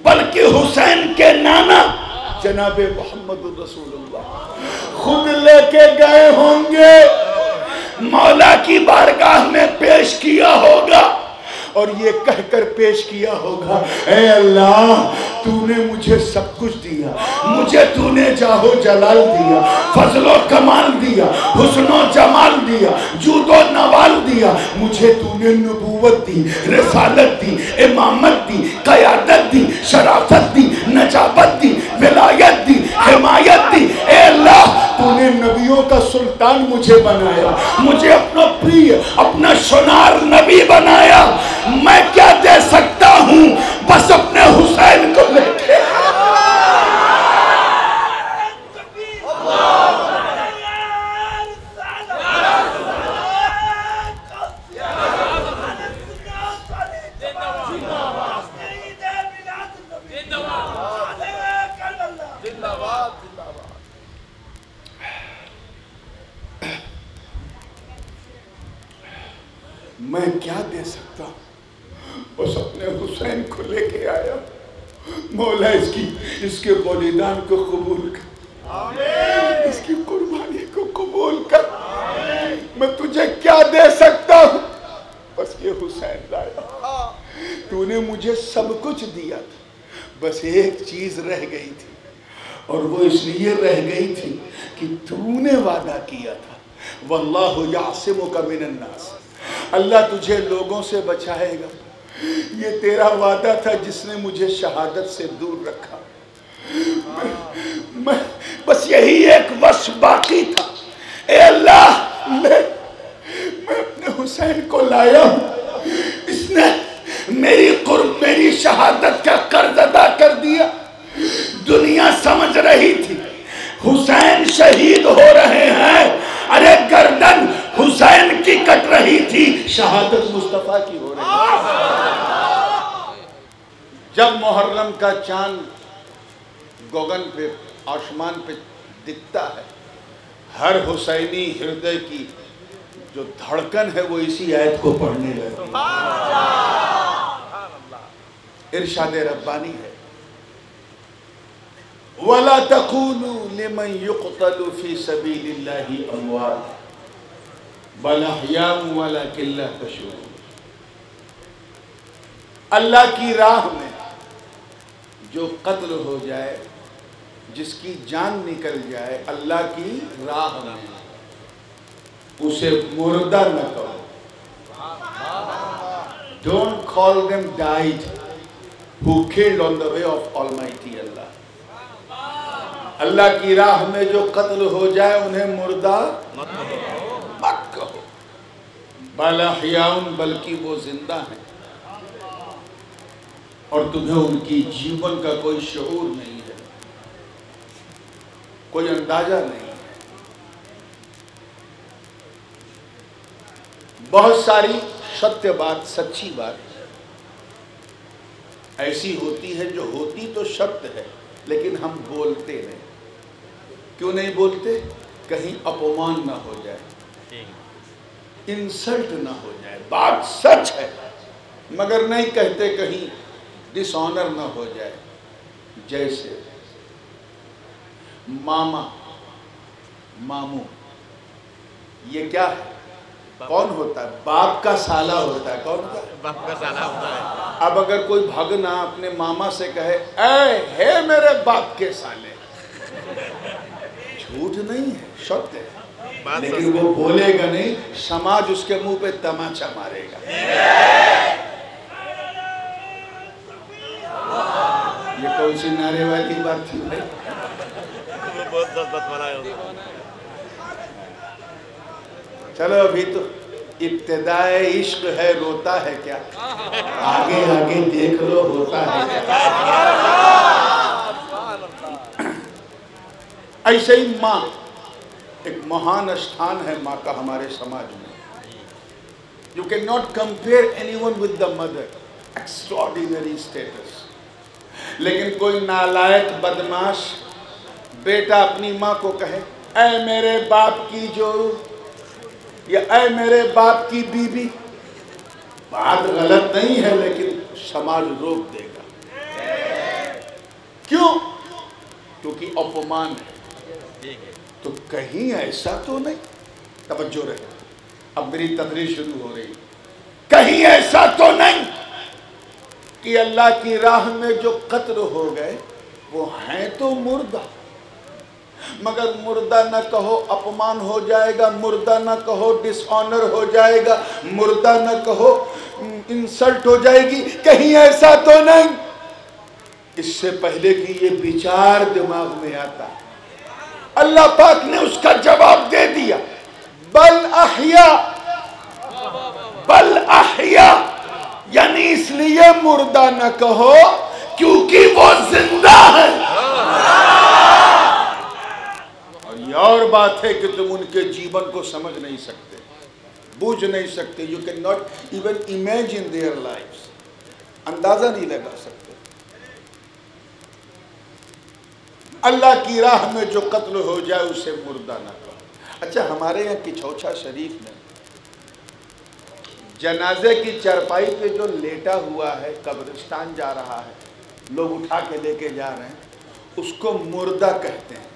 بلکہ حسین کے نانا جناب محمد رسول اللہ خود لے کے گئے ہوں گے، مولا کی بارگاہ میں پیش کیا ہوگا اور یہ کہہ کر پیش کیا ہوگا، اے اللہ تو نے مجھے سب کچھ دیا، مجھے تو نے جاہ و جلال دیا، فضل و کمال دیا، حسن و جمال دیا، جود و نوال دیا، مجھے تو نے نبوت دی، رسالت دی، امامت دی، قیادت دی، شرافت دی، نجابت دی، ولایت دی، حمایت دی، اے اللہ تو نے نبیوں کا سلطان مجھے بنایا، مجھے اپنا پری اپنا شنار نبی بنایا، میں کیا دے سکتا ہوں بس اپنے حسین کو لے کے۔ میں کیا دے سکتا ہوں بس اپنے حسین کو لے کے آیا، مولا اس کے بلیدان کو قبول کر، اس کی قربانی کو قبول کر، میں تجھے کیا دے سکتا ہوں بس یہ حسین لایا، تو نے مجھے سب کچھ دیا تھا، بس ایک چیز رہ گئی تھی اور وہ اس لیے رہ گئی تھی کہ تو نے وعدہ کیا تھا واللہ یعصمک من الناس، اللہ تجھے لوگوں سے بچائے گا، یہ تیرا وعدہ تھا جس نے مجھے شہادت سے دور رکھا، بس یہی ایک وصف باقی تھا، اے اللہ میں اپنے حسین کو لایا ہوں، اس نے میری شہادت کا قرض ادا کر دیا، دنیا سمجھ رہی تھی حسین شہید ہو رہے ہیں، ارے گردن حسین کی کٹ رہی تھی، شہادت مصطفیٰ کی ہو رہی تھی۔ جب محرم کا چاند گگن پہ آسمان پہ دکھتا ہے، ہر حسینی ہردے کی جو دھڑکن ہے وہ اسی آیت کو پڑھنے لگتی ہے، ارشاد ربانی ہے، وَلَا تَقُولُوا لِمَنْ يُقْتَلُ فِي سَبِيلِ اللَّهِ أَمْوَاتٌ بَلْ أَحْيَاءٌ وَلَكِنْ لَا تَشْعُرُونَ، اللہ کی راہ میں جو قتل ہو جائے، جس کی جان نکل جائے اللہ کی راہ میں، اسے مردہ نہ کہو، don't call them died who killed on the way of Almighty Allah، اللہ کی راہ میں جو قتل ہو جائے انہیں مردہ مت کہو، بل احیاء، بلکہ وہ زندہ ہیں اور تمہیں ان کی جیون کا کوئی شعور نہیں ہے، کوئی اندازہ نہیں ہے۔ بہت ساری ستیہ بات، سچی بات ایسی ہوتی ہے جو ہوتی تو ستیہ ہے لیکن ہم بولتے نہیں، کیوں نہیں بولتے؟ کہیں اپمان نہ ہو جائے، انسلٹ نہ ہو جائے، بات سچ ہے مگر نہیں کہتے کہیں ڈس آنر نہ ہو جائے۔ جیسے ماما، ماموں، یہ کیا ہے؟ کون ہوتا ہے؟ باپ کا سالہ ہوتا ہے۔ کون ہوتا ہے؟ باپ کا سالہ ہوتا ہے۔ اب اگر کوئی بھگنا اپنے ماما سے کہے اے میرے باپ کے سالے، جھوٹ نہیں ہے، شرط ہے، لیکن وہ بولے گا نہیں، سماج اس کے منہ پہ تماچا مارے گا۔ یہ کون سی نعرے والی بات تھی بھائی؟ بہت زبط والا ہے۔ چلو ابھی تو ابتدائے عشق ہے، روتا ہے کیا؟ آگے آگے دیکھ لو ہوتا ہے کیا؟ ایسے ہی ماں ایک مہان اشتھان ہے ماں کا ہمارے سماج میں۔ You cannot compare anyone with the mother. Extraordinary status. لیکن کوئی نالائق بدماش بیٹا اپنی ماں کو کہے اے میرے باپ کی جورو یا اے میرے باپ کی بیوی، بات غلط نہیں ہے لیکن سماج روک دے گا۔ اپمان ہے، تو کہیں ایسا تو نہیں، توجہ رہے، اب میری تقریر شروع ہو رہی، کہیں ایسا تو نہیں کہ اللہ کی راہ میں جو قتل ہو گئے وہ ہیں تو مردہ، مگر مردہ نہ کہو اپمان ہو جائے گا، مردہ نہ کہو ڈس آنر ہو جائے گا، مردہ نہ کہو انسلٹ ہو جائے گی، کہیں ایسا تو نہیں؟ اس سے پہلے کہ یہ بچار دماغ میں آتا اللہ پاک نے اس کا جواب دے دیا، بل احیا، بل احیا، یعنی اس لیے مردہ نہ کہو کیونکہ وہ زندہ ہے۔ اور یہ اور بات ہے کہ تم ان کے جیون کو سمجھ نہیں سکتے، بوجھ نہیں سکتے، you cannot even imagine their lives، اندازہ نہیں لگا سکتے۔ اللہ کی راہ میں جو قتل ہو جائے اسے مردہ نہ کہو۔ اچھا، ہمارے یہاں کچھوچھا شریف میں جنازے کی چرپائی پہ جو لیٹا ہوا ہے، قبرستان جا رہا ہے، لوگ اٹھا کے لے کے جا رہے ہیں، اس کو مردہ کہتے ہیں،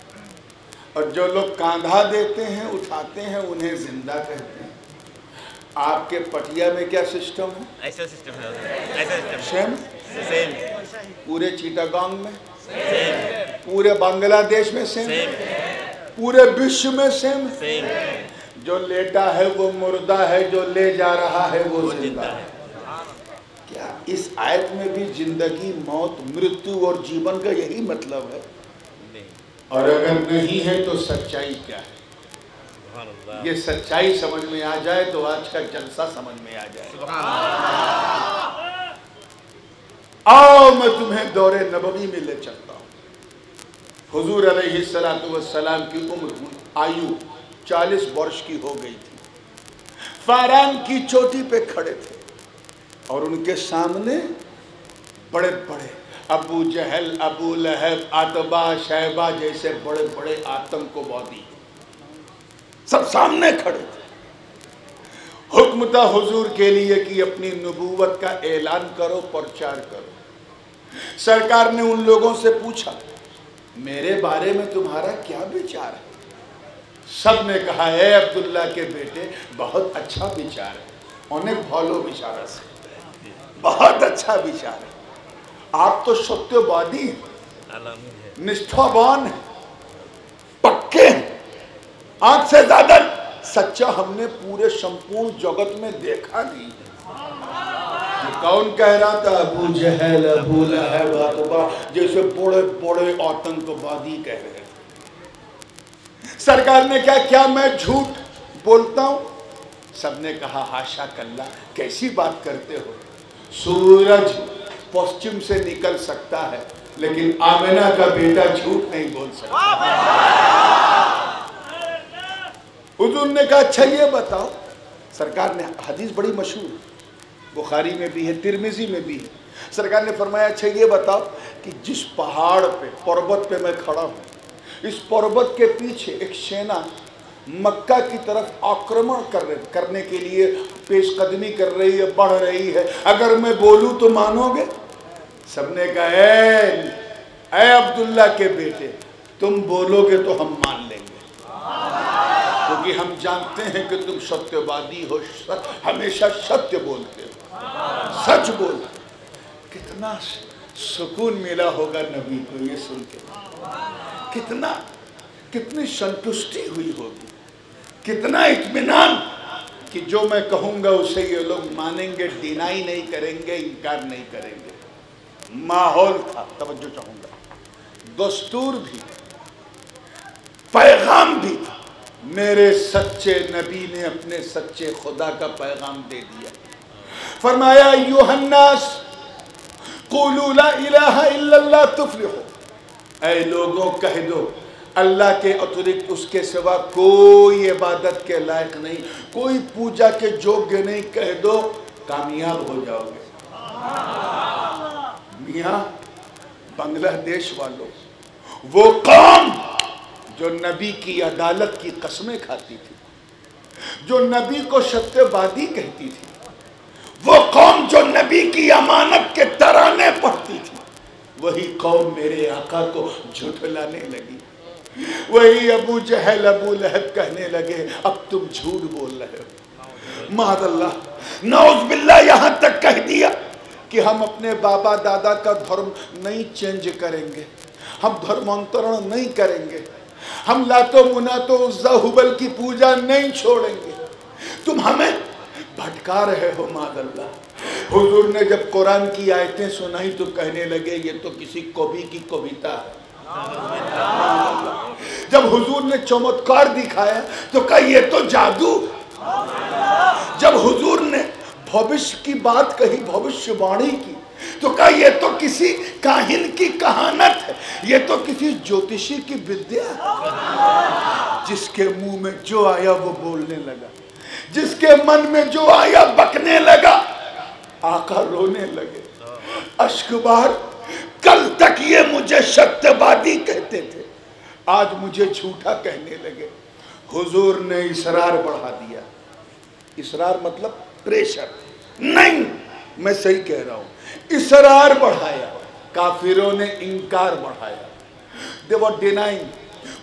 اور جو لوگ کاندھا دیتے ہیں اٹھاتے ہیں انہیں زندہ کہتے ہیں۔ آپ کے پٹیا میں کیا سسٹم ہے؟ ایسا سسٹم ہے، ایسا سسٹم سیم؟ سیم پورے چیٹاگانگ میں، سیم پورے بنگلہ دیش میں سیم، سیم پورے وشو میں سیم۔ سیم جو لیٹا ہے وہ مردہ ہے، جو لے جا رہا ہے وہ زندہ ہے۔ کیا اس آیت میں بھی زندگی، موت، مرتیو اور جیون کا یہی مطلب ہے؟ اور اگر نہیں ہے تو سچائی کیا ہے؟ سبحان اللہ، یہ سچائی سمجھ میں آ جائے تو آج کا جلسہ سمجھ میں آ جائے۔ سبحان اللہ۔ آؤ میں تمہیں دور نبوی میں لے چلتا ہوں۔ حضور علیہ السلام کی عمر، آیو 40 برس کی ہو گئی تھی، فاران کی چوٹی پہ کھڑے تھے اور ان کے سامنے بڑے بڑے ابو جہل، ابو لہب، عتبہ، شیبہ جیسے بڑے بڑے آتنک وادی سب سامنے کھڑے تھے۔ حکم تھا حضور کے لیے کہ اپنی نبوت کا اعلان کرو، پرچار کرو۔ سرکار نے ان لوگوں سے پوچھا، میرے بارے میں تمہارا کیا وچار ہے؟ سب نے کہا، اے عبداللہ کے بیٹے، بہت اچھا وچار ہے، انہیں بھولو بچارہ سے، بہت اچھا وچار ہے۔ آپ تو ستیہ وادی ہیں، نشٹھاوان ہیں، پکے ہیں، آنکھ سے زیادہ سچا ہم نے پورے سمپورن جگت میں دیکھا نہیں ہے۔ یہ کون کہہ رہا تھا؟ ابو جہل، ابو لہب، عتبہ جیسے بڑے بڑے آتنکوادی کہہ رہے تھے۔ سرکار نے کہا، کیا میں جھوٹ بولتا ہوں؟ سب نے کہا، حاشا کلّا، کیسی بات کرتے ہو؟ سورج پشچم سے نکل سکتا ہے لیکن آمنہ کا بیٹا جھوٹ نہیں بول سکتا۔ حضور نے کہا، اچھا یہ بتاؤ، سرکار نے، حدیث بڑی مشہور ہے، بخاری میں بھی ہے، ترمذی میں بھی ہے، سرکار نے فرمایا، اچھا یہ بتاؤ کہ جس پہاڑ پہ، پربت پہ میں کھڑا ہوں، اس پربت کے پیچھے ایک سینا مکہ کی طرف آکرمن کرنے کے لیے پیش قدمی کر رہی ہے، بڑھ رہی ہے، اگر میں بولوں تو مانو گے؟ سب نے کہا، اے عبداللہ کے بیٹے، تم بولو گے تو ہم مان لیں گے، کیونکہ ہم جانتے ہیں کہ تم ستیہ وادی ہو، ہمیشہ ستیہ بولتے ہو، سچ بولتے ہو۔ کتنا سکون ملا ہوگا نبی کو یہ سن کے، کتنی سنتشٹی ہوئی ہوگی، کتنا اطمینان کہ جو میں کہوں گا اسے یہ لوگ مانیں گے، ڈینائی نہیں کریں گے، انکار نہیں کریں گے۔ ماحول تھا، توجہ چاہوں گا، دستور بھی، پیغام بھی تھا۔ میرے سچے نبی نے اپنے سچے خدا کا پیغام دے دیا۔ فرمایا، ایھا الناس قولوا لا الہ الا اللہ تفلحوا، اے لوگوں کہہ دو، اللہ کے اترکت اس کے سوا کوئی عبادت کے لائق نہیں، کوئی پوجا کے جوگیہ نہیں، کہہ دو کامیاب ہو جاؤ گے۔ میاں بنگلہ دیش والوں، وہ قوم جو نبی کی عدالت کی قسمیں کھاتی تھی، جو نبی کو ستیہ وادی کہتی تھی، وہ قوم جو نبی کی امانت کے ترانے پڑھتی تھی، وہی قوم میرے آقا کو جھٹلانے لگی۔ وہی ابو جہل ابو لہب کہنے لگے اب تم جھوٹ بول رہے ہو. معاذ اللہ، نعوذ باللہ، یہاں تک کہہ دیا کہ ہم اپنے بابا دادا کا دھرم نہیں چینج کریں گے، ہم دھرمانترن نہیں کریں گے، ہم لاتو مناتو عزا ہبل کی پوجا نہیں چھوڑیں گے. تم ہمیں بھٹکا رہے ہو. معاذ اللہ. حضور نے جب قرآن کی آیتیں سنائی تو کہنے لگے یہ تو کسی کبھی کی کویتا ہے. جب حضور نے چمتکار دکھایا تو کہا یہ تو جادو. جب حضور نے بھوشیہ کی بات کہی، بھوشیہ وانی کی، تو کہا یہ تو کسی کاہن کی کہانت ہے، یہ تو کسی جوتشی کی ودیا ہے. جس کے منہ میں جو آیا وہ بولنے لگا، جس کے من میں جو آیا بکنے لگا. آقا رونے لگے، اشک بار. کل تک یہ مجھے ستیہوادی کہتے تھے، آج مجھے جھوٹا کہنے لگے. حضور نے اصرار بڑھا دیا. اصرار مطلب پریشر نہیں، میں صحیح کہہ رہا ہوں. اصرار بڑھایا. کافروں نے انکار بڑھایا. they were denying،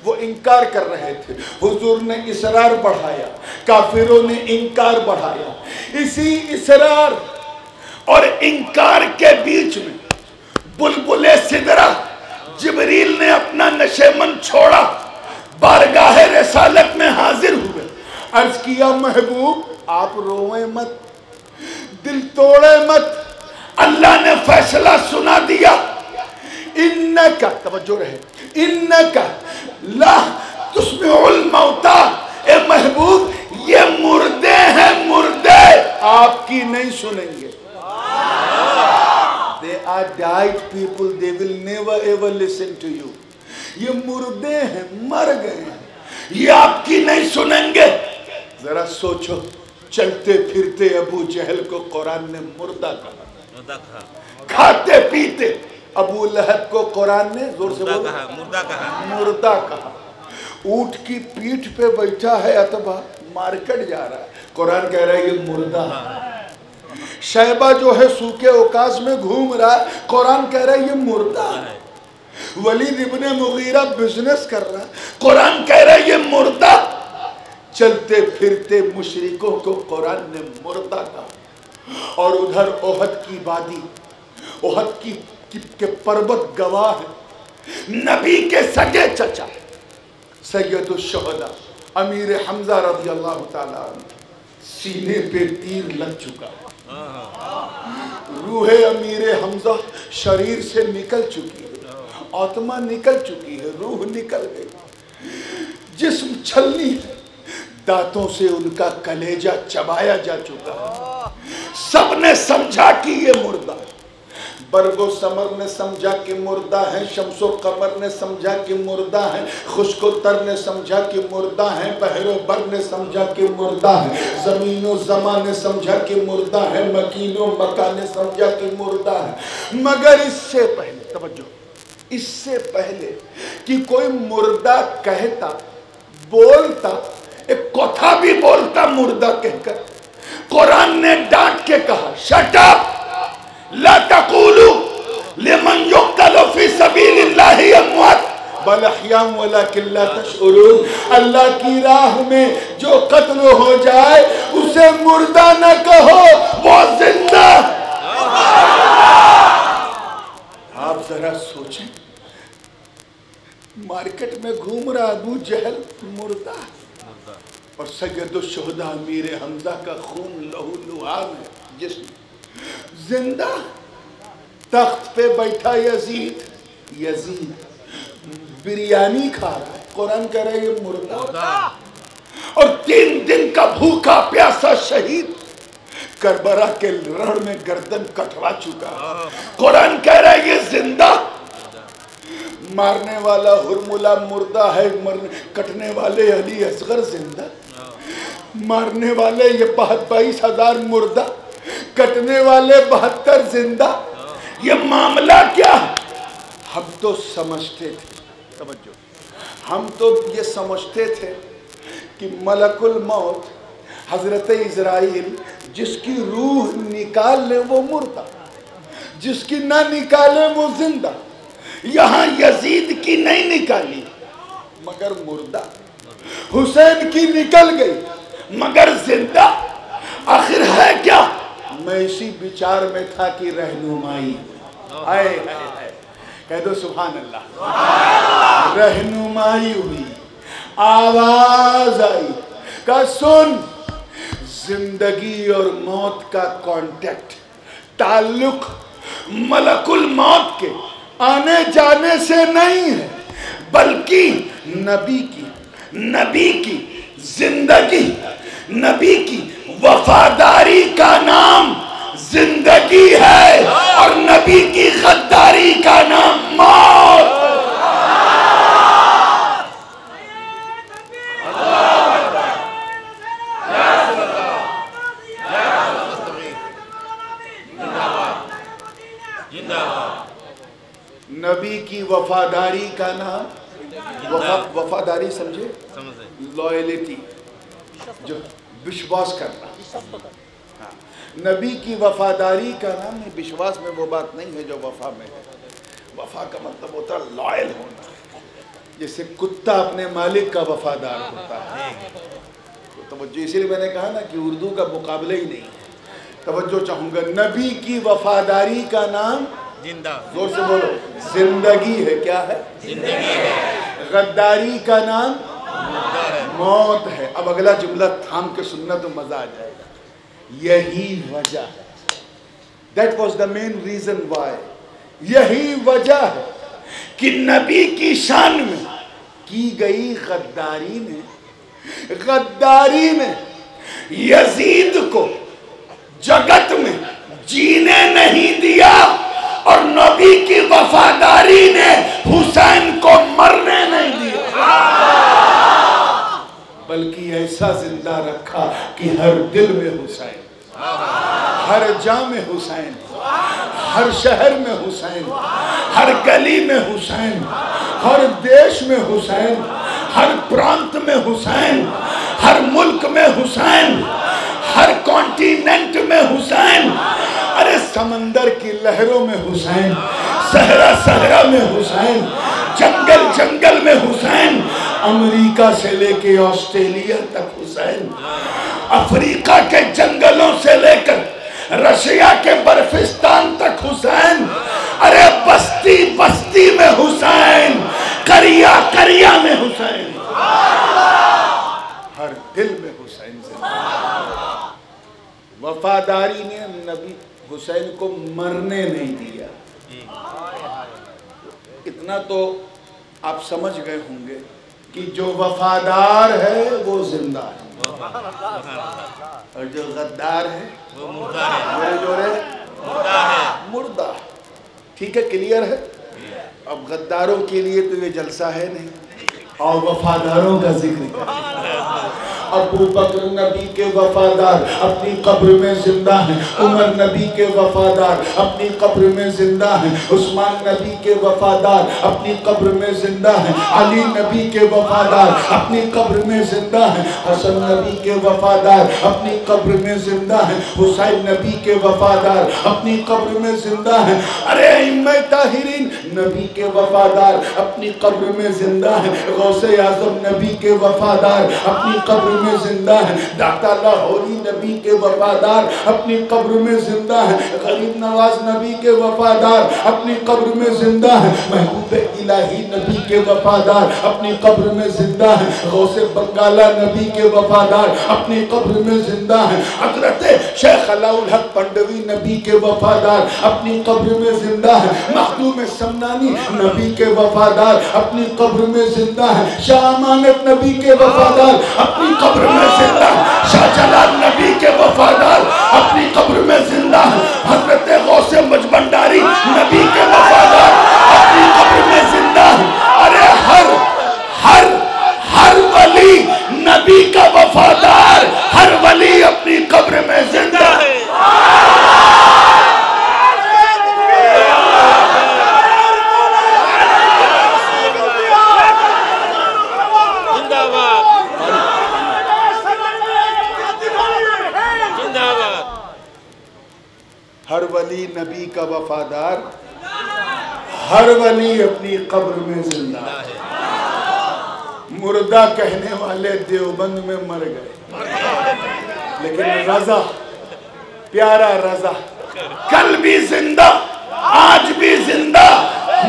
وہ انکار کر رہے تھے. حضور نے اصرار بڑھایا، کافروں نے انکار بڑھایا. اسی اصرار اور انکار کے بیچ میں بلبل سدرہ جبریل نے اپنا نشیمن چھوڑا، بارگاہ رسالت میں حاضر ہوئے. عرض کیا محبوب آپ روئیں مت، دل توڑے مت، اللہ نے فیصلہ سنا دیا. انکا، توجہ رہے، انکا لا تسمع الموتا. اے محبوب یہ مردے ہیں، مردے آپ کی نہیں سنیں گے. They are died people, they will never ever listen to you. یہ مردے ہیں، مر گئے ہیں، یہ آپ کی نہیں سنیں گے. ذرا سوچو، چلتے پھرتے ابو جہل کو قرآن نے مردہ کہا. کھاتے پیتے ابو لہب کو قرآن نے زور سے بولا مردہ کہا. اونٹ کی پیٹھ پہ بیٹھا ہے اتبا، مارکیٹ جا رہا ہے، قرآن کہہ رہا ہے یہ مردہ ہے. شیبہ جو ہے سوکے اوکاز میں گھوم رہا ہے، قرآن کہہ رہا ہے یہ مردہ ہے. ولید ابن مغیرہ بزنس کر رہا ہے، قرآن کہہ رہا ہے یہ مردہ. چلتے پھرتے مشرکوں کو قرآن نے مردہ کہا. اور ادھر احد کی وادی، احد کے پربت گواہ ہے. نبی کے سگے چچا سید الشہداء امیر حمزہ رضی اللہ تعالیٰ عنہ، سینے پہ تیر لگ چکا، روح امیر حمزہ شریر سے نکل چکی ہے، آتما نکل چکی ہے، روح نکل گئی، جسم چھلنی ہے، دانتوں سے ان کا کلیجہ چبایا جا چکا ہے. سب نے سمجھا کہ یہ مردہ ہے. برگ و ثمر نے سمجھا کہ مردہ ہیں، شمس و قمر نے سمجھا کہ مردہ ہیں، خشک و تر نے سمجھا کہ مردہ ہیں، بحر و بر نے سمجھا کہ مردہ ہیں، زمین و زمان نے سمجھا کہ مردہ ہیں، مکین و مکان نے سمجھا کہ مردہ ہیں. مگر اس سے پہلے، توجہ، اس سے پہلے کہ کوئی مردہ کہتا، بولتا، ایک کوٹھا بھی بولتا مردہ کہہ کر، قرآن نے ڈانٹ کے کہا شٹ اپ، لا تقولوا لمن يقتل في سبيل الله اموات بل احياء ولكن لا تشعرون. اللہ کی راہ میں جو قتل ہو جائے اسے مردہ نہ کہو، وہ زندہ. آپ ذرا سوچیں، مارکیٹ میں گھوم رہا ابو جہل مردہ، اور سید الشہداء امیر حمزہ کا خون لہو لہاب ہے، جسم زندہ. تخت پہ بیٹھا یزید بریانی کھا رہا ہے، قرآن کہہ رہا ہے یہ مردہ. اور 3 دن کا بھوکا پیاسا شہید کربلا کے رڑ میں گردن کٹوا چکا، قرآن کہہ رہا ہے یہ زندہ. مارنے والا ہرملہ مردہ ہے، کٹنے والے علی اصغر زندہ. مارنے والے یہ 22,000 مردہ، کٹنے والے 72 زندہ. یہ معاملہ کیا ہے؟ ہم تو سمجھتے تھے، توجہ، ہم تو یہ سمجھتے تھے کہ ملک الموت حضرت عزرائیل جس کی روح نکال لے وہ مردہ، جس کی نہ نکالے وہ زندہ. یہاں یزید کی نہیں نکالی، مگر مردہ، حسین کی نکل گئی مگر زندہ، آخر ہے کیا؟ میں اسی بچار میں تھا کہ رہنمائی آئے کہہ دو سبحان اللہ، رہنمائی ہوئی، آواز آئی کہ سن، زندگی اور موت کا کانٹیکٹ، تعلق ملک الموت کے آنے جانے سے نہیں ہے، بلکہ نبی کی زندگی، نبی کی وفاداری کا نام زندگی ہے اور نبی کی غداری کا نام موت۔ نبی کی وفاداری کا نام، وفاداری سمجھے، لائلٹی، جو وشواس کرنا، نبی کی وفاداری کا نام ہے۔ وشواس میں وہ بات نہیں ہے جو وفا میں ہے، وفا کا مطلب ہوتا ہے لائل ہونا، جیسے کتا اپنے مالک کا وفادار ہوتا ہے۔ توجہ، اسی لیے میں نے کہا نا کہ اردو کا مقابلہ ہی نہیں ہے۔ توجہ چاہوں گا، نبی کی وفاداری کا نام زندہ، زور سے بولو، زندگی ہے۔ کیا ہے؟ زندگی ہے۔ غداری کا نام موت ہے۔ اب اگلا جملہ تھام کے سننا تو مزہ آ جائے گا۔ یہی وجہ ہے، that was the main reason why، یہی وجہ ہے کہ نبی کی شان میں کی گئی غداری نے یزید کو جگت میں جینے نہیں دیا، اور نبی کی وفاداری نے حسین کو مرنے نہیں دیا، بلکہ ایسا زندہ رکھا کہ ہر دل میں حسین، ہر جا میں حسین، ہر شہر میں حسین، ہر گلی میں حسین، ہر دیش میں حسین، ہر پرانت میں حسین، ہر ملک میں حسین، ہر کانٹیننٹ میں حسین، ارے سمندر کی لہروں میں حسین، صحرا میں حسین، جنگل میں حسین، امریکہ سے لے کے آسٹریلیا تک حسین، افریقہ کے جنگلوں سے لے کر رشیا کے برفستان تک حسین، ارے بستی میں حسین، قریہ میں حسین، ہر دل میں حسین زندہ۔ وفاداری نے نبی حسین کو مرنے نہیں دیا۔ اتنا تو آپ سمجھ گئے ہوں گے کہ جو وفادار ہے وہ زندہ ہے، اور جو غدار ہے وہ مردہ ہے، مردہ ہے۔ ٹھیک ہے، کلیئر ہے؟ اب غداروں کے لیے تو یہ جلسہ ہے نہیں، اور وفاداروں کا ذکر کریں۔ ابو بکر نبی کے وفادار اپنی قبر میں زندہ ہیں، عمر نبی کے وفادار اپنی قبر میں زندہ ہیں، عثمان نبی کے وفادار اپنی قبر میں زندہ ہیں، علی نبی کے وفادار اپنی قبر میں زندہ ہیں، حسن نبی کے وفادار اپنی قبر میں زندہ ہیں، حسین نبی کے وفادار اپنی قبر میں زندہ ہیں، ارے ائمہ طاہرین نبی کے وفادار اپنی قبر میں زندہ ہیں، غوث اعظم نبی کے وفادار اپنی قبر میں زندہ ہیں، داتا لاہوری نبی کے وفادار اپنی قبر میں زندہ ہیں، غریب نواز نبی کے وفادار اپنی قبر میں زندہ ہیں، محبوب الہی نبی کے وفادار اپنی قبر میں زندہ ہیں، غوث بنگالہ نبی کے وفادار اپنی قبر میں زندہ ہیں، حضرت شیخ علاء الحق پنڈوی نبی کے وفادار اپنی قبر میں زندہ ہیں، مخدوم سمنانی نبی کے وفادار اپنی قبر میں زندہ ہیں، شاہ امانت نبی کے وفادار اپنی قبر میں زندہ ہیں، شاہ جلال نبی کے وفادار اپنی قبر میں زندہ ہیں، حضرت غوث مجبنداری نبی کے وفادار اپنی قبر میں زندہ ہیں، ارے ہر ولی نبی کا وفادار، ہر ولی اپنی قبر میں زندہ ہے۔ ہر ولی نبی کا وفادار، ہر ولی اپنی قبر میں زندہ ہے۔ مردہ کہنے والے دیوبند میں مر گئے، لیکن رضا، پیارا رضا کل بھی زندہ، آج بھی زندہ،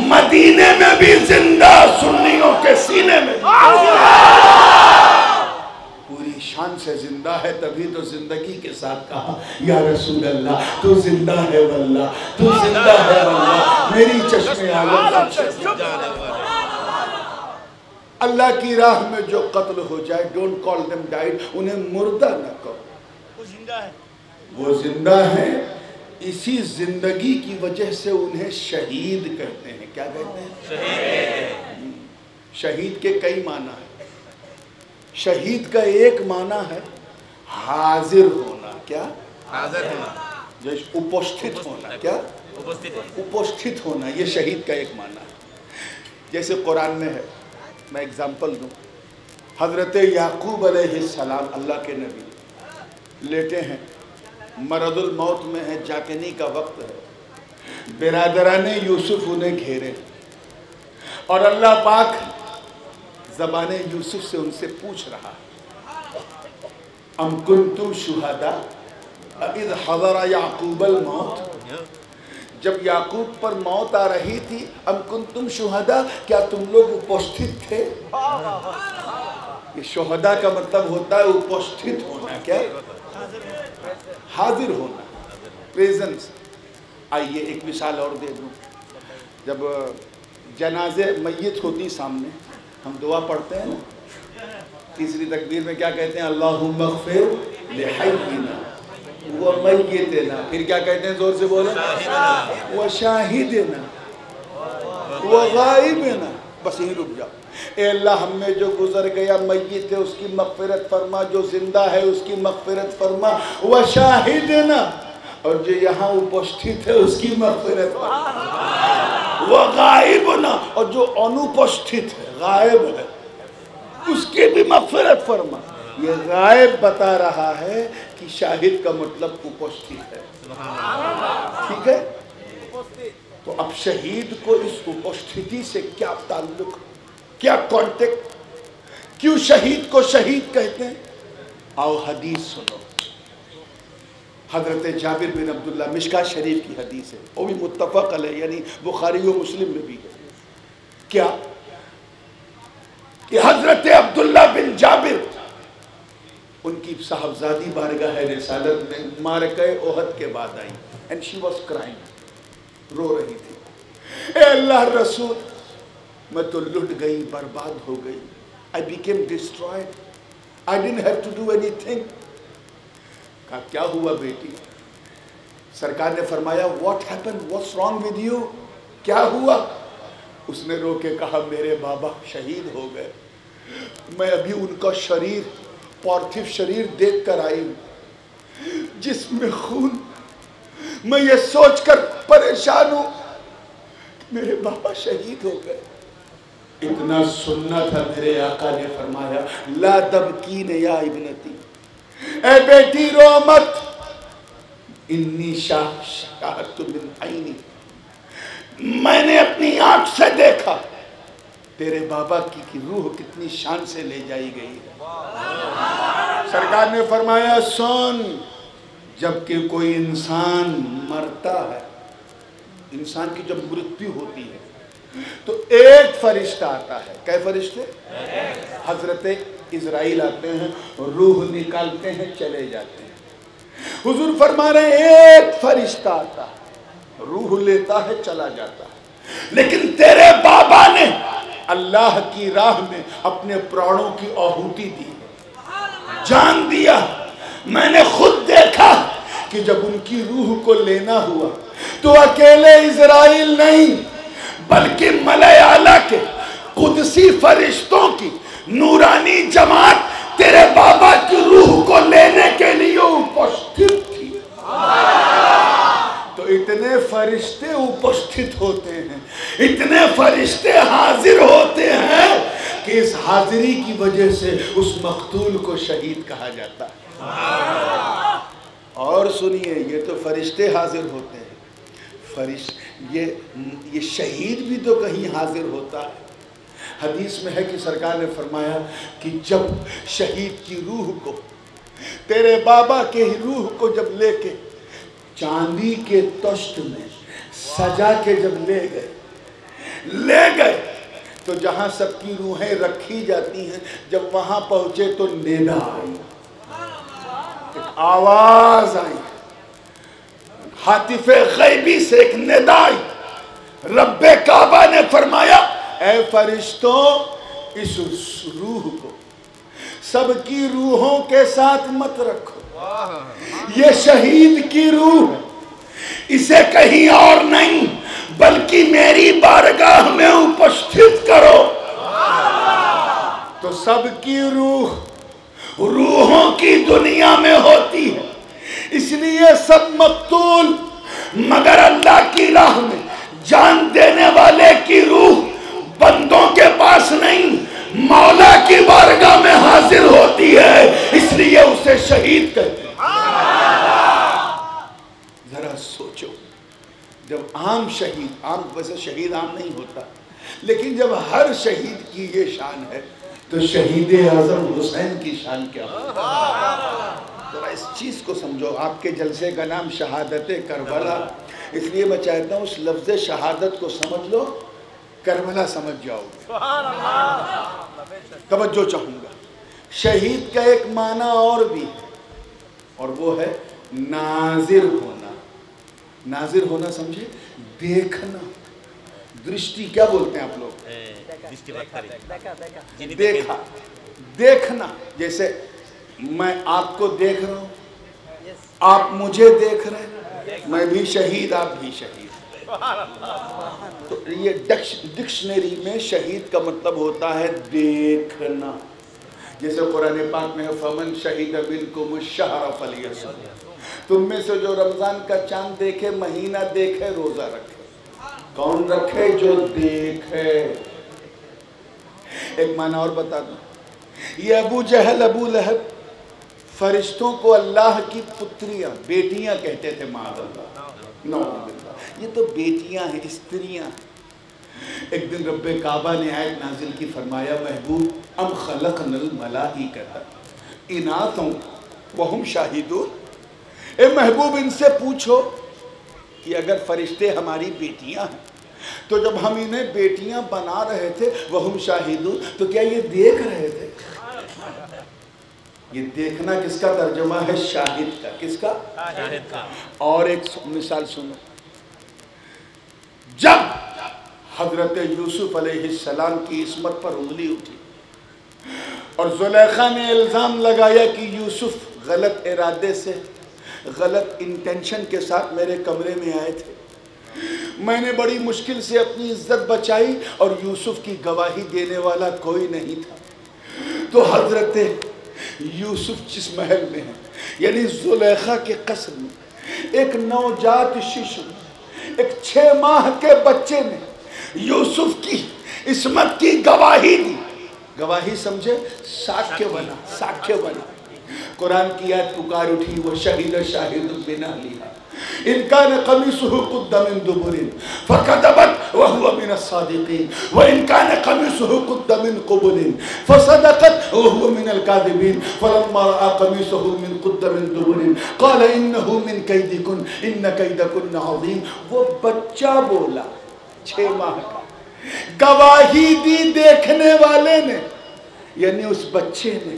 مدینے میں بھی زندہ، سنیوں کے سینے میں پوری شان سے زندہ ہے۔ تبھی تو زندگی کے ساتھ کہا یا رسول اللہ تو زندہ ہے واللہ، تو زندہ ہے واللہ، میری چشم عالم سے اللہ کی راہ میں جو قتل ہو جائے، ڈونٹ کال them died، انہیں مردہ نہ کہو، وہ زندہ ہے، وہ زندہ ہیں۔ اسی زندگی کی وجہ سے انہیں شہید کہتے ہیں۔ کیا کہتے ہیں؟ شہید۔ شہید کے کئی معنی ہیں۔ شہید کا ایک معنی ہے حاضر ہونا۔ کیا؟ حاضر ہونا، جیسے اپستھت ہونا۔ کیا؟ اپستھت ہونا، یہ شہید کا ایک معنی ہے۔ جیسے قرآن میں ہے، میں اگزامپل دوں، حضرت یعقوب علیہ السلام اللہ کے نبی لیٹے ہیں، مرض الموت میں ہے، جاکنی کا وقت ہے، برادران یوسف انہیں گھیرے اور اللہ پاک زبان یوسف سے ان سے پوچھ رہا، ام کنتم شہداء اذ حضر یعقوب الموت، جب یعقوب پر موت آ رہی تھی، ام کنتم شہداء، کیا تم لوگ اپستھت تھے؟ یہ شہداء کا مطلب ہوتا ہے اپستھت ہونا۔ کیا؟ حاضر ہونا، پریزنس۔ آئیے ایک مثال اور دے دوں، جب جنازے میت ہوتی سامنے، ہم دعا پڑھتے ہیں نا، تیسری تکبیر میں کیا کہتے ہیں؟ اللہم اغفر لحینا ومیتنا، پھر کیا کہتے ہیں؟ زور سے بولیں، وشاہدنا وغائبنا، بس یہی رک جاؤ۔ اے اللہ ہم میں جو گزر گیا میت ہے اس کی مغفرت فرما، جو زندہ ہے اس کی مغفرت فرما، وشاہدنا، اور جو یہاں اپستھت ہے اس کی مغفرت فرما، وغائبنا، اور جو انوپستھت ہے، غائب ہے، اس کی بھی مغفرت فرما۔ یہ غائب بتا رہا ہے کہ شاہد کا مطلب اپستھت ہے۔ ٹھیک ہے؟ تو اب شہید کو اس اپستھتی سے کیا تعلق، کیا کانٹیکٹ، کیوں شہید کو شہید کہتے ہیں؟ آؤ حدیث سنو، حضرت جابر بن عبداللہ، مشکاۃ شریف کی حدیث ہے، وہ بھی متفق علیہ، یعنی بخاری و مسلم میں بھی ہے۔ کیا کہ حضرت عبداللہ بن جابر، ان کی صاحبزادی بارگاہ رسالت میں معرکہ احد کے بعد آئی، and she was crying، رو رہی تھی، اے اللہ رسول میں تو لٹ گئی، برباد ہو گئی، I became destroyed، I didn't have to do anything۔ کہا کیا ہوا بیٹی؟ سرکار نے فرمایا what happened, what's wrong with you، کیا ہوا؟ اس نے رو کے کہا میرے بابا شہید ہو گئے، میں ابھی ان کا شریر، پارتھو شریر دیکھ کر آئی ہوں، جس میں خون، میں یہ سوچ کر پریشان ہوں میرے بابا شہید ہو گئے۔ اتنا سننا تھا، میرے آقا نے فرمایا لا تبکین یا ابنتی، اے بیٹی رو مت، انی شاہدت من عینی، میں نے اپنی آنکھ سے دیکھا تیرے بابا کی روح کتنی شان سے لے جائی گئی ہے۔ سرکار نے فرمایا سن، جبکہ کوئی انسان مرتا ہے، انسان کی جب مرتیو ہوتی ہے تو ایک فرشتہ آتا ہے، کئی فرشتے؟ حضرت اسرائیل آتے ہیں، روح نکالتے ہیں، چلے جاتے ہیں۔ حضور فرما رہے ہیں ایک فرشتہ آتا ہے، روح لیتا ہے، چلا جاتا ہے، لیکن تیرے بابا نے اللہ کی راہ میں اپنے پرانوں کی آہوتی دی، جان دیا۔ میں نے خود دیکھا کہ جب ان کی روح کو لینا ہوا تو اکیلے اسرائیل نہیں بلکہ ملائے اعلیٰ کے قدسی فرشتوں کی نورانی جماعت تیرے بابا کی روح کو لینے کے لیے اپستھت تھی۔ تو اتنے فرشتے اپستھت ہوتے ہیں، اتنے فرشتے حاضر ہوتے ہیں کہ اس حاضری کی وجہ سے اس مقتول کو شہید کہا جاتا ہے۔ اور سنیے، یہ تو فرشتے حاضر ہوتے ہیں، یہ شہید بھی تو کہیں حاضر ہوتا ہے۔ حدیث میں ہے کہ سرکار نے فرمایا کہ جب شہید کی روح کو، تیرے بابا کے روح کو جب لے کے چاندی کے تشت میں سجا کے جب لے گئے تو جہاں سب کی روحیں رکھی جاتی ہیں، جب وہاں پہنچے تو ندا آئی، ایک آواز آئی، حاطف غیبی سے ایک ندا آئی۔ رب کعبہ نے فرمایا اے فرشتوں اس روح کو سب کی روحوں کے ساتھ مت رکھو، یہ شہید کی روح، اسے کہیں اور نہیں بلکہ میری بارگاہ میں اپستھت کرو۔ تو سب کی روحوں کی دنیا میں ہوتی ہے، اس لیے سب مقتول، مگر اللہ کی راہ میں جان دینے والے کی روح بندوں کے پاس نہیں، مولا کی بارگاہ میں حاضر ہوتی ہے، اس لیے اسے شہید کہتے ہیں۔ ذرا سوچو، جب عام شہید، عام ویسے شہید عام نہیں ہوتا، لیکن جب ہر شہید کی یہ شان ہے تو شہید اعظم حسین کی شان کیا ہوگا؟ ذرا اس چیز کو سمجھو۔ آپ کے جلسے کا نام شہادت کربلا، اس لیے میں چاہتا ہوں اس لفظ شہادت کو سمجھ لو، کربلا سمجھ جاؤ گے۔ توجہ چاہوں گا، شہید کا ایک معنی اور بھی ہے، اور وہ ہے ناظر ہونا۔ ناظر ہونا سمجھے؟ دیکھنا، درشٹی کیا بولتے ہیں آپ لوگ؟ دیکھا، دیکھنا، جیسے میں آپ کو دیکھ رہا ہوں، آپ مجھے دیکھ رہے ہیں، میں بھی شہید، آپ بھی شہید۔ تو یہ ڈکشنری میں شہید کا مطلب ہوتا ہے دیکھنا، جیسے قرآن پاک میں ہے فَمَنْ شَهِدَ مِنْكُمُ الشَّهْرَ فَلْيَصُمْ، تم میں سے جو رمضان کا چاند دیکھے، مہینہ دیکھے، روزہ رکھے۔ کون رکھے؟ جو دیکھے۔ ایک معنی اور بتا دوں، یہ ابو جہل، ابو لہب فرشتوں کو اللہ کی پتریاں، بیٹیاں کہتے تھے، معاذ اللہ، نعوذ باللہ، یہ تو بیٹیاں ہیں، استریاں۔ ایک دن رب کعبہ نے آیت نازل کی، فرمایا محبوب ام خلقنا الملائکۃ اناثا وہم شاہدون، اے محبوب ان سے پوچھو کہ اگر فرشتے ہماری بیٹیاں ہیں تو جب ہم انہیں بیٹیاں بنا رہے تھے وہم شاہدون، تو کیا یہ دیکھ رہے تھے؟ یہ دیکھنا کس کا ترجمہ ہے؟ شاہد کا۔ کس کا؟ شاہد کا۔ اور ایک مثال سنو، جب حضرت یوسف علیہ السلام کی عصمت پر انگلی اٹھی اور زلیخا نے الزام لگایا کہ یوسف غلط ارادے سے، غلط انٹینشن کے ساتھ میرے کمرے میں آئے تھے، میں نے بڑی مشکل سے اپنی عزت بچائی اور یوسف کی گواہی دینے والا کوئی نہیں تھا، تو حضرت یوسف جس محل میں ہے، یعنی زلیخا کے قصر میں، ایک نوجات ششو، ایک 6 ماہ کے بچے نے یوسف کی عصمت کی گواہی دی۔ گواہی سمجھے؟ ساکھیہ بنا، ساکھیہ بنا۔ قرآن کی آیت پکار اٹھی، وَشَهِدَ شَاهِدٌ مِّنْ أَهْلِهَا إِنْ كَانَ قَمِيصُهُ قُدَّ مِنْ دُبُرٍ فَكَذَبَتْ وَهُوَ مِنَ الصَّادِقِينَ وَإِنْ كَانَ قَمِيصُهُ قُدَّ مِنْ قُبُلٍ فَصَدَقَتْ وَهُوَ مِنَ الْكَاذِبِينَ فَلَمَّا رَأَىٰ قَمِيصَهُ مِنْ قُدَّ مِنْ دُبُرٍ قَالَ إِنَّهُ مِنْ كَيْدِكُنَّ إِنَّ كَيْدَكُنَّ عَظِيمٌ۔ وہ بچہ بولا، 6 ماہ کا، گواہی دی دیکھنے والے نے، یعنی اس بچے نے،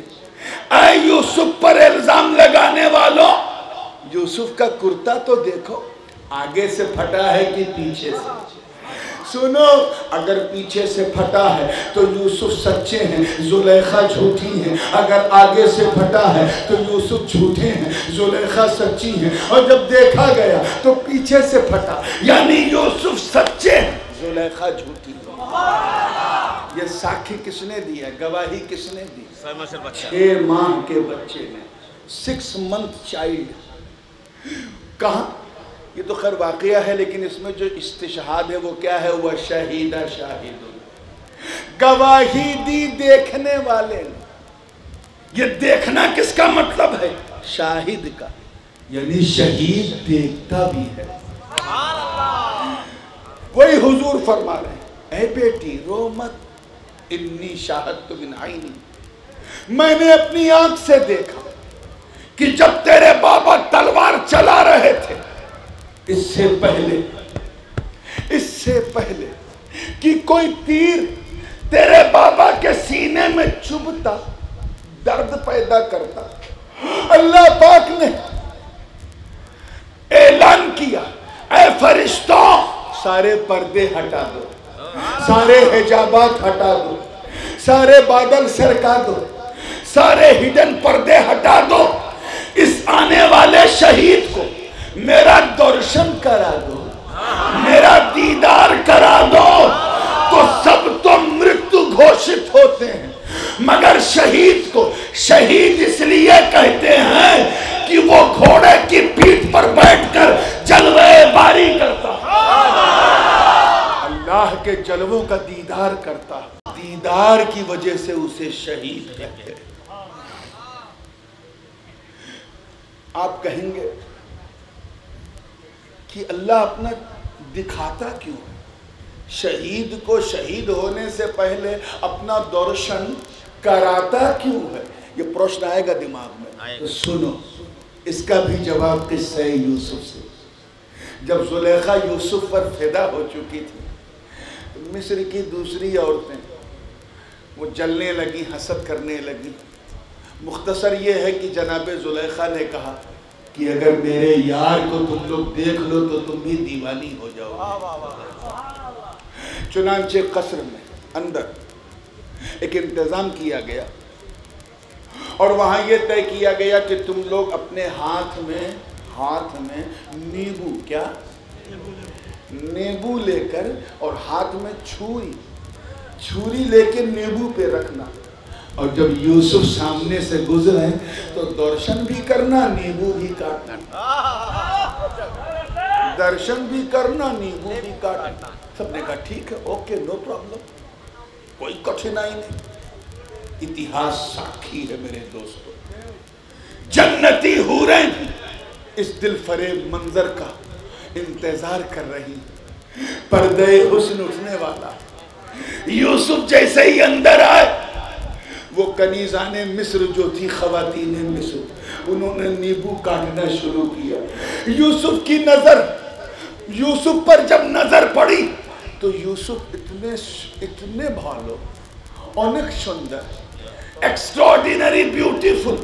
اے یوسف پر الزام لگانے والوں، یوسف کا کرتا تو دیکھو، آگے سے پھٹا ہے کہ پیچھے سے؟ سنو، اگر پیچھے سے پھٹا ہے تو یوسف سچے ہیں، زلیخا جھوٹی ہیں، اگر آگے سے پھٹا ہے تو یوسف جھوٹے ہیں، زلیخا سچی ہیں، اور جب دیکھا گیا تو پیچھے سے پھٹا، یعنی یوسف سچے ہیں، زلیخا جھوٹی ہیں۔ یہ ساکھی کس نے دیا؟ گواہی کس نے دی؟ 6 ماہ کے بچے نے، 6 month چائلڈ۔ کہاں؟ یہ تو خیر واقعہ ہے، لیکن اس میں جو استشہاد ہے وہ کیا ہے؟ وہ شہیدہ شاہدون، گواہی دی دیکھنے والے نے۔ یہ دیکھنا کس کا مطلب ہے؟ شاہد کا، یعنی شہید دیکھتا بھی ہے۔ وہی حضور فرما رہے ہیں، اے بیٹی رو مت، انی شاہدت من عینی، میں نے اپنی آنکھ سے دیکھا کہ جب تیرے بابا تلوار چلا رہے تھے، اس سے پہلے کہ کوئی تیر تیرے بابا کے سینے میں چبھتا درد پیدا کرتا، اللہ پاک نے اعلان کیا، اے فرشتوں سارے پردے ہٹا دو، سارے حجابات ہٹا دو، سارے بادل سرکا دو، سارے ہڈن پردے ہٹا دو، اس آنے والے شہید کو میرا درشن کرا دو، میرا دیدار کرا دو۔ تو سب تو مرتو گھوشت ہوتے ہیں، مگر شہید کو شہید اس لیے کہتے ہیں کہ وہ گھوڑے کی پیٹھ پر بیٹھ کر جلوے باری کرتا، اللہ کے جلووں کا دیدار کرتا، دیدار کی وجہ سے اسے شہید کہتے ہیں۔ آپ کہیں گے کہ اللہ اپنا دکھاتا کیوں ہے؟ شہید کو شہید ہونے سے پہلے اپنا درشن کراتا کیوں ہے؟ یہ پرشن آئے گا دماغ میں، تو سنو اس کا بھی جواب قصہ یوسف سے۔ جب زلیخا یوسف پر فدا ہو چکی تھی، مصر کی دوسری عورتیں وہ جلنے لگی، حسد کرنے لگی۔ مختصر یہ ہے کہ جناب زلیخا نے کہا کہ اگر میرے یار کو تم لوگ دیکھ لو تو تم بھی دیوانی ہو جاؤ۔ چنانچہ قصر میں اندر ایک انتظام کیا گیا اور وہاں یہ طے کیا گیا کہ تم لوگ اپنے ہاتھ میں نیبو لے کر اور ہاتھ میں چھری لے کے نیبو پہ رکھنا، اور جب یوسف سامنے سے گزرے تو درشن بھی کرنا، نیبو بھی کاٹنا، درشن بھی کرنا، نیبو بھی کاٹنا۔ سب نے کہا ٹھیک ہے، اوکے، نو پرابلم، کوئی کٹھنائی نہیں۔ اتہاس ساکھی ہے میرے دوستو، جنتی حوریں بھی اس دل فریب منظر کا انتظار کر رہی، پردے حسن اٹھنے والا۔ یوسف جیسے ہی اندر آئے، وہ کنیزان مصر جو تھی، خواتین مصر، انہوں نے نیبو کاٹنا شروع کیا۔ یوسف کی نظر، یوسف پر جب نظر پڑی تو یوسف اتنے بھالو، اونک سندر، ایکسٹراڈینری بیوٹیفل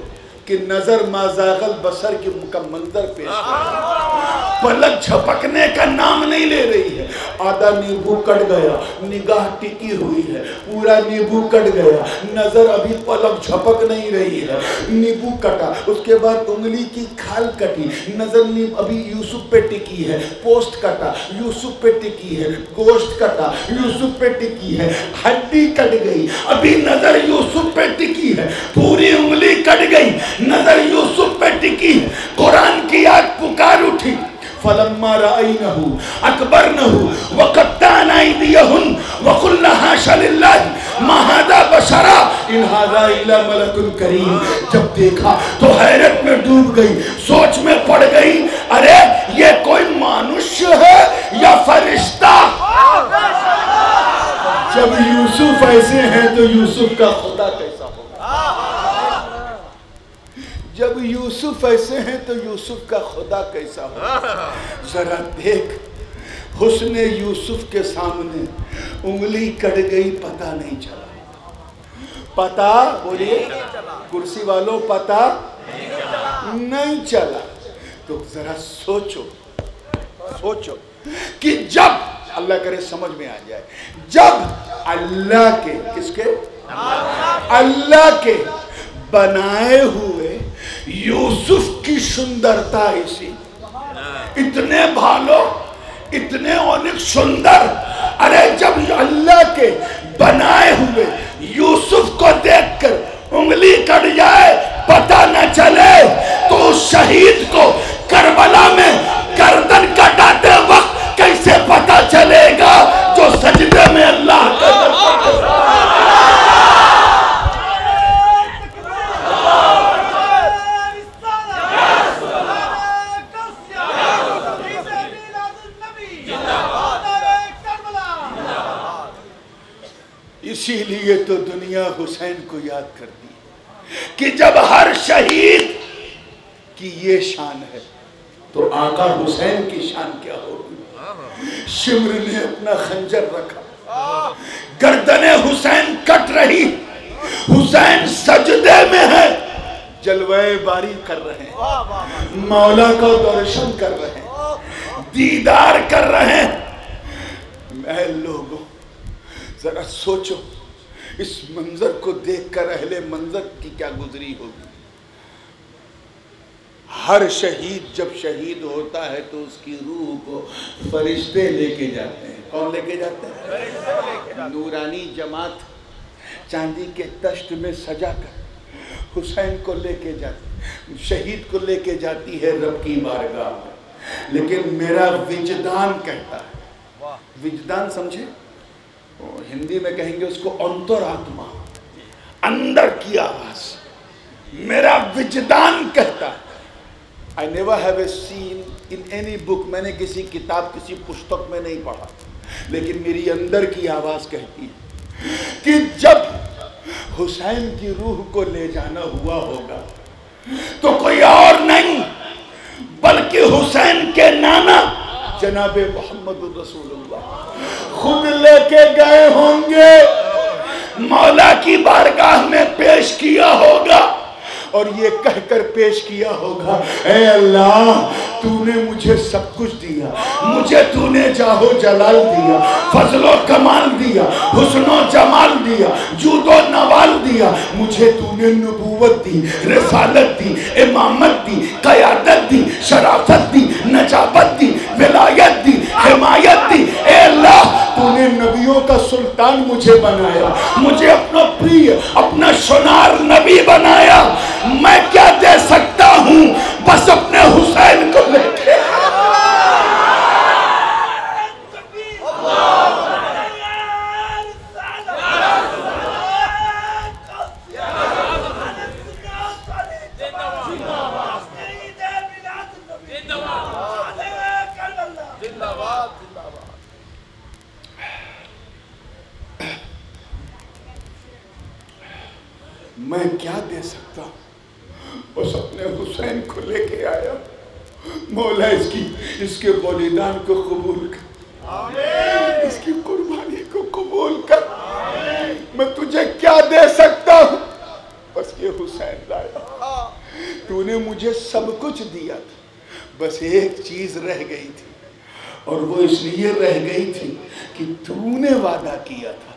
کہ نظر ما زاغ البصر کی منظر پیش کر، پلک جھپکنے کا نام نہیں لے رہی ہے۔ آدھا نیبو کٹ گیا، نگاہ ٹکی ہوئی ہے، پورا نیبو کٹ گیا، نظر ابھی پلک جھپک نہیں رہی ہے، نیبو کٹا، اس کے بعد انگلی کی کھال کٹی، نظر ابھی یوسف پہ ٹکی ہے، پوسٹ کٹا، یوسف پہ ٹکی ہے، گوشت کٹا، یوسف پہ ٹکی ہے، ہڈی کٹ گئی، ابھی نظر یوسف پہ ٹکی ہے، پوری انگلی کٹ گئی، نظر یوسف پہ ٹکی ہے۔ قرآن کی آیت پکار اٹھی، فَلَمَّا رَأَيْنَهُ أَكْبَرْنَهُ وَقَطَّعْنَ أَيْدِيَهُنَّ وَقُلْنَ حَاشَ لِلَّهِ مَا هَذَا بَشَرًا إِنْ هَذَا إِلَّا مَلَكٌ كَرِيمٌ۔ جب دیکھا تو حیرت میں ڈوب گئی، سوچ میں پڑ گئی، ارے یہ کوئی مانوش ہے یا فرشتہ؟ جب یوسف ایسے ہیں تو یوسف کا خدا کیسا ہوگا؟ جب یوسف ایسے ہیں تو یوسف کا خدا کیسا ہوگا؟ ذرا دیکھ، حسن یوسف کے سامنے انگلی کٹ گئی، پتہ نہیں چلا۔ پتہ بولیے کرسی والوں، پتہ نہیں چلا۔ تو ذرا سوچو کہ جب اللہ کرے سمجھ میں آ جائے، جب اللہ کے، کس کے؟ اللہ کے بنائے ہوئے یوسف کی سندرتا ایسی، اتنے بھالو، اتنے اونک سندر، ارے جب اللہ کے بنائے ہوئے یوسف کو دیکھ کر انگلی کٹ جائے، پتہ نہ چلے، تو اس شہید کو کربلا میں گردن کٹاتے وقت کیسے پتہ چلے گا جو سجدے میں اللہ کا دربار ہے؟ اسی لیے تو دنیا حسین کو یاد کرتی ہے کہ جب ہر شہید کی یہ شان ہے تو آقا حسین کی شان کیا ہوگی؟ شمر نے اپنا خنجر رکھا، گردن حسین کٹ رہی، حسین سجدے میں ہے، جلوہ باری کر رہے ہیں، مولا کا درشن کر رہے ہیں، دیدار کر رہے ہیں۔ اے لوگوں ذرا سوچو اس منظر کو دیکھ کر اہل منظر کی کیا گزری ہوگی۔ ہر شہید جب شہید ہوتا ہے تو اس کی روح کو فرشتے لے کے جاتے ہیں۔ کون لے کے جاتے ہیں؟ نورانی جماعت چاندی کے تشت میں سجا کر حسین کو لے کے جاتی، شہید کو لے کے جاتی ہے رب کی بارگاہ میں۔ لیکن میرا وجدان کہتا ہے، وجدان سمجھے؟ ہندی میں کہیں گے اس کو انتر آتما، اندر کی آواز۔ میرا وجدان کہتا ہے، I never have seen in any book، میں نے کسی کتاب کسی پستک میں نہیں پڑھا، لیکن میری اندر کی آواز کہتی ہے کہ جب حسین کی روح کو لے جانا ہوا ہوگا تو کوئی اور نہیں بلکہ حسین کے نانا جناب محمد رسول اللہ خود لے کے گئے ہوں گے، مولا کی بارگاہ میں پیش کیا ہوگا اور یہ کہہ کر پیش کیا ہوگا، اے اللہ تو نے مجھے سب کچھ دیا، مجھے تو نے جاہ و جلال دیا، فضل و کمال دیا، حسن و جمال دیا، جود و نوال دیا، مجھے تو نے نبوت دی، رسالت دی، امامت دی، قیادت دی، شرافت دی، نجابت دی، ولایت دی، حمایت دی۔ اے اللہ تو نے نبیوں کا سلطان مجھے بنایا، مجھے اپنا پری اپنا شنار نبی بنایا، میں کیا دے سکتا ہوں بس اپنے حسین کو لے کے۔ میں کیا دے سکتا ہوں بس اپنے حسین کو لے کے آیا، مولا اس کے بلیدان کو قبول کر، اس کی قربانی کو قبول کر۔ میں تجھے کیا دے سکتا ہوں بس یہ حسین لایا۔ تو نے مجھے سب کچھ دیا تھا، بس ایک چیز رہ گئی تھی، اور وہ اس لیے رہ گئی تھی کہ تو نے وعدہ کیا تھا،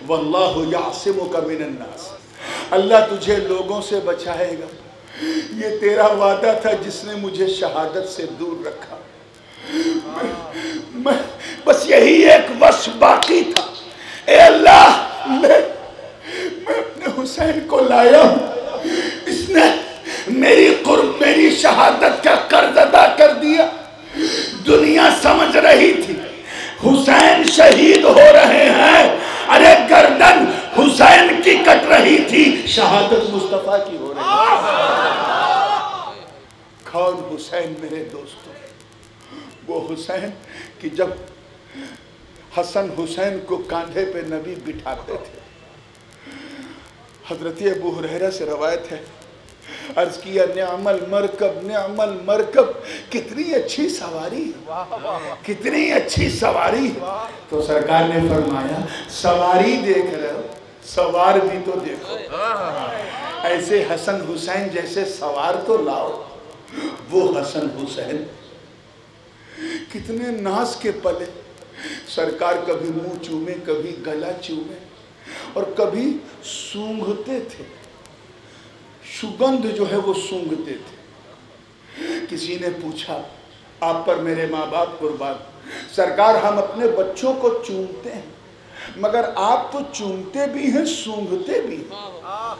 واللہ یعصمک من الناس، اللہ تجھے لوگوں سے بچائے گا۔ یہ تیرا وعدہ تھا جس نے مجھے شہادت سے دور رکھا۔ بس یہی ایک وصف باقی تھا، اے اللہ میں اپنے حسین کو لایا ہوں، اس نے میری شہادت کا قرض ادا کر دیا۔ دنیا سمجھ رہی تھی حسین شہید ہو رہے ہیں، ارے گردن حسین کی کٹ رہی تھی، شہادت مصطفیٰ کی ہو رہی تھی۔ کون حسین میرے دوستوں؟ وہ حسین کہ جب حسن حسین کو کاندھے پہ نبی بٹھاتے تھے، حضرت ابو ہریرہ سے روایت ہے، عرض کیا نعم المرکب نعم المرکب، کتنی اچھی سواری، کتنی اچھی سواری۔ تو سرکار نے فرمایا سواری دیکھ رہے ہو، سوار بھی تو دیکھو، ایسے حسن حسین جیسے سوار تو لاؤ۔ وہ حسن حسین کتنے ناز کے پلے، سرکار کبھی منہ چومے، کبھی گلا چومے، اور کبھی سونگھتے تھے، سگندھ جو ہے وہ سونگھتے تھے۔ کسی نے پوچھا آپ پر میرے ماں باپ قربان، سرکار ہم اپنے بچوں کو چومتے ہیں مگر آپ تو چومتے بھی ہیں سونگھتے بھی ہیں،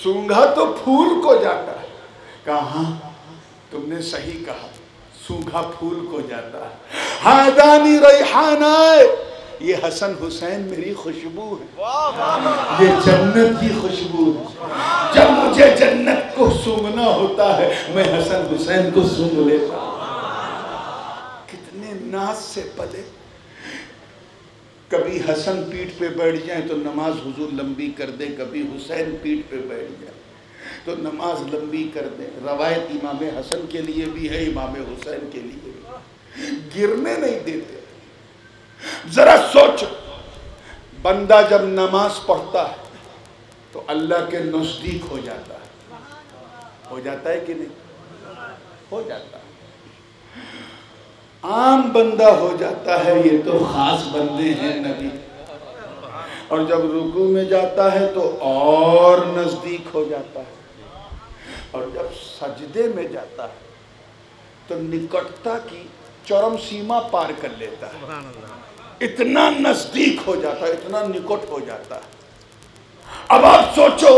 سونگھا تو پھول کو جاتا ہے۔ کہاں تم نے صحیح کہا، سونگھا پھول کو جاتا ہے۔ ہادانی ریحانہ، یہ حسن حسین میری خوشبو ہے، یہ جنت کی خوشبو ہے۔ جب مجھے جنت کو سونگنا ہوتا ہے میں حسن حسین کو سونگ لیتا ہوں۔ کتنے ناز سے پلے، کبھی حسن پیٹھ پہ بیٹھ جائیں تو نماز حضور لمبی کر دیں، کبھی حسین پیٹھ پہ بیٹھ جائیں تو نماز لمبی کر دیں۔ روایت امام حسن کے لیے بھی ہے، امام حسین کے لیے بھی، گرنے نہیں دیتے۔ ذرا سوچو، بندہ جب نماز پڑھتا ہے تو اللہ کے نزدیک ہو جاتا ہے کہ نہیں؟ ہو جاتا ہے۔ عام بندہ ہو جاتا ہے، یہ تو خاص بندے ہیں نبی۔ اور جب رکوع میں جاتا ہے تو اور نزدیک ہو جاتا ہے، اور جب سجدے میں جاتا ہے تو نکٹتا کی چرم سیما پار کر لیتا ہے، اتنا نزدیک ہو جاتا ہے، اتنا نکٹ ہو جاتا ہے۔ اب آپ سوچو،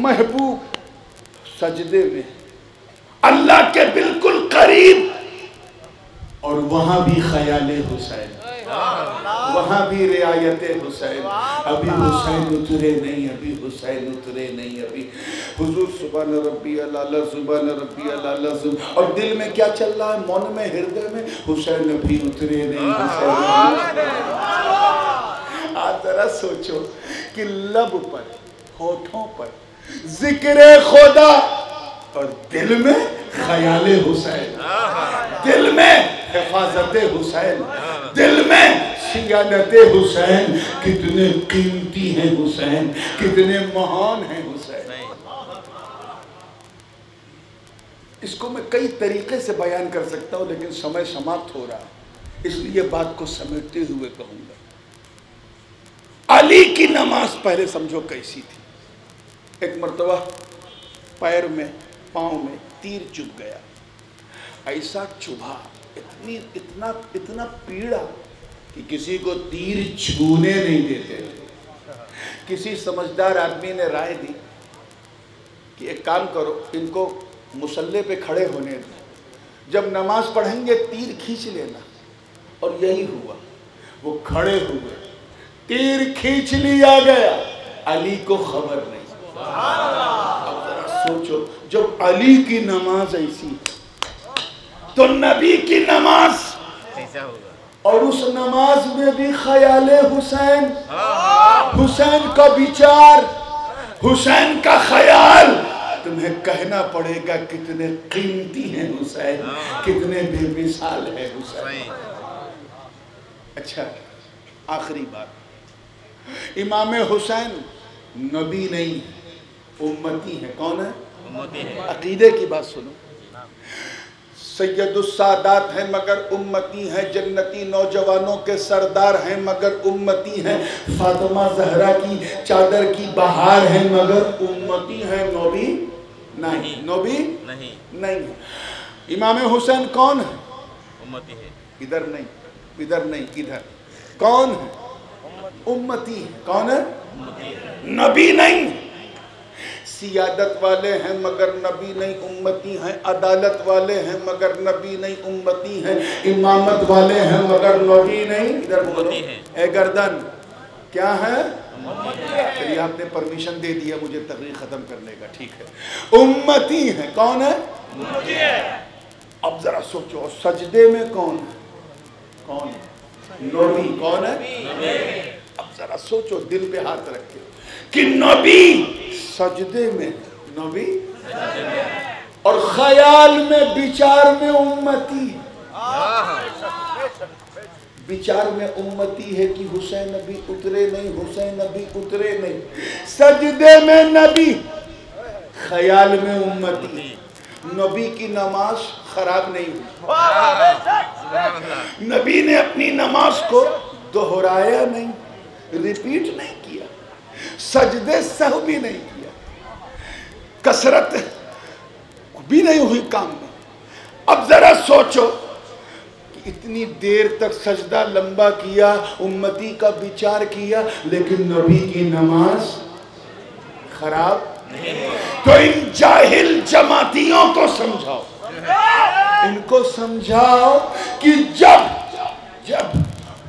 محبوب سجدے میں اللہ کے بالکل قریب، اور وہاں بھی خیال حسین، وہاں بھی رعایت حسین، ابھی حسین اترے نہیں، ابھی حسین اترے نہیں، ابھی حضور سبحان ربی العالی سبحان ربی العالی، اور دل میں کیا چل رہا ہے؟ من میں، ہردے میں، حسین ابھی اترے نہیں، حسین۔ آپ ذرا سوچو کہ لب پر، ہونٹوں پر ذکر خدا اور دل میں خیال حسین، دل میں حفاظت حسین، دل میں سیادت حسین۔ کتنے قیمتی ہیں حسین، کتنے مہان ہیں حسین۔ اس کو میں کئی طریقے سے بیان کر سکتا ہوں، لیکن سمے سماپت ہو رہا ہے، اس لیے بات کو سمیٹتے ہوئے کہوں گا۔ علی کی نماز پہلے سمجھو کیسی تھی۔ ایک مرتبہ پیر میں، پاؤں میں تیر چبھ گیا، ایسا چبھا، اتنا پیڑا کہ کسی کو تیر چھونے نہیں دیتے تھے۔ کسی سمجھدار آدمی نے رائے دی کہ ایک کام کرو، ان کو مصلی پہ کھڑے ہونے دو، جب نماز پڑھیں گے تیر کھینچ لینا۔ اور یہی ہوا، وہ کھڑے ہوئے، تیر کھینچ لیا گیا، علی کو خبر نہیں۔ اب ذرا سوچو، جب علی کی نماز ایسی تو نبی کی نماز ایسا ہوگا، اور اس نماز میں بھی خیال حسین، حسین کا بچار، حسین کا خیال۔ تمہیں کہنا پڑے گا کتنے قیمتی ہیں حسین، کتنے بے مثال ہے حسین۔ اچھا، آخری بات، امام حسین نبی نہیں امتی ہے۔ کون ہے؟ امتی ہے۔ عقیدے کی بات سنو، سید السادات ہیں مگر امتی ہیں، جنتی نوجوانوں کے سردار ہیں مگر امتی ہیں، فاطمہ زہرا کی چادر کی بہار ہیں مگر امتی ہیں، نبی نہیں، نبی نہیں۔ امام حسین کون ہے؟ امتی ہے۔ ادھر نہیں، ادھر نہیں، ادھر کون ہے؟ امتی ہے۔ کون ہے؟ نبی نہیں۔ سیادت والے ہیں مگر نبی نہیں، امتی ہیں۔ عدالت والے ہیں مگر نبی نہیں، امتی ہیں۔ امامت والے ہیں مگر نبی نہیں، ادھر بولو، اے گردن کیا ہے؟ چلیے آپ نے پرمیشن دے دیا مجھے تقریر ختم کرنے کا، ٹھیک ہے، امتی ہیں۔ کون ہے؟ امتی ہے۔ اب ذرا سوچو، سجدے میں کون ہے؟ کون ہے؟ نبی۔ کون ہے؟ اب ذرا سوچو، دل پہ ہاتھ رکھے کہ نبی سجدے میں، نبی اور خیال میں، بچار میں امتی، بچار میں امتی ہے کہ حسین نبی اترے نہیں، حسین نبی اترے نہیں، سجدے میں نبی، خیال میں امتی۔ نبی کی نماز خراب نہیں ہوئی، نبی نے اپنی نماز کو دہرایا نہیں، ریپیٹ نہیں کیا، سجدے سہو بھی نہیں کیا، کثرت بھی نہیں ہوئی کام میں۔ اب ذرا سوچو کہ اتنی دیر تک سجدہ لمبا کیا، امتی کا بچار کیا، لیکن نبی کی نماز خراب، تو ان جاہل جماعتیوں کو سمجھاؤ، ان کو سمجھاؤ کہ جب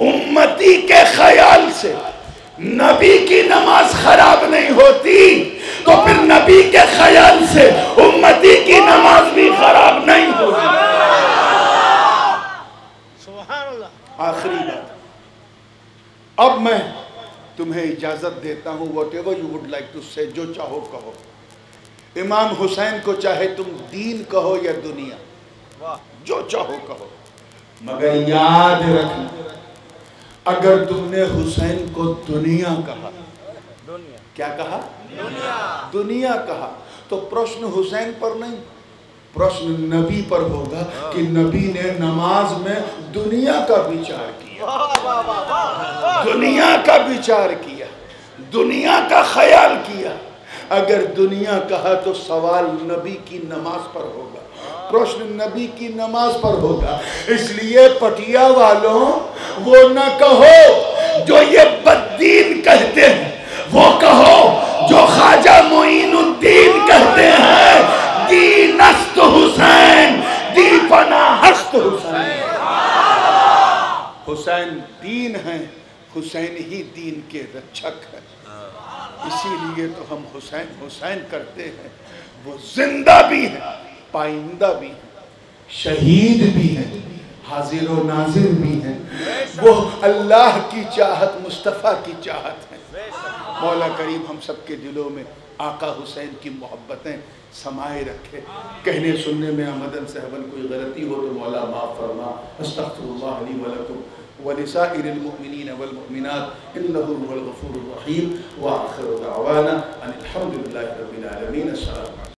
امتی کے خیال سے نبی کی نماز خراب نہیں ہوتی تو پھر نبی کے خیال سے امتی کی نماز بھی خراب نہیں ہوتی۔ آخری بات، اب میں تمہیں اجازت دیتا ہوں whatever you would like to say, جو چاہو کہو. امام حسین کو چاہے تم دین کہو یا دنیا، جو چاہو کہو، مگر یاد رکھنا اگر تم نے حسین کو دنیا کہا، کیا کہا؟ دنیا کہا، تو پرشن حسین پر نہیں، پرشن نبی پر ہوگا کہ نبی نے نماز میں دنیا کا وچار کیا، دنیا کا وچار کیا، دنیا کا خیال کیا. اگر دنیا کہا تو سوال نبی کی نماز پر ہوگا، پرشن نبی کی نماز پر ہوگا. اس لیے پٹیا والوں وہ نہ کہو جو یہ بددین کہتے ہیں، وہ کہو جو خواجہ معین الدین کہتے ہیں، دین است حسین، دی پناہ است حسین. حسین دین ہیں، حسین ہی دین کے رچھک ہے. اسی لیے تو ہم حسین حسین کرتے ہیں. وہ زندہ بھی ہیں، پائندہ بھی ہیں، شہید بھی ہیں، حاضر و ناظر بھی ہیں. وہ اللہ کی چاہت، مصطفیٰ کی چاہت ہے. مولا کریم ہم سب کے دلوں میں آقا حسین کی محبتیں سمائے رکھے. کہنے سننے میں آمدن صحبن کوئی غلطی ہو تو مولا معاف فرما. استغفر اللہ علی ولکم ولسائر المؤمنین والمؤمنات انه هو الغفور الرحیم. وآخر دعوانا ان الحمد للہ رب العالمین. السلام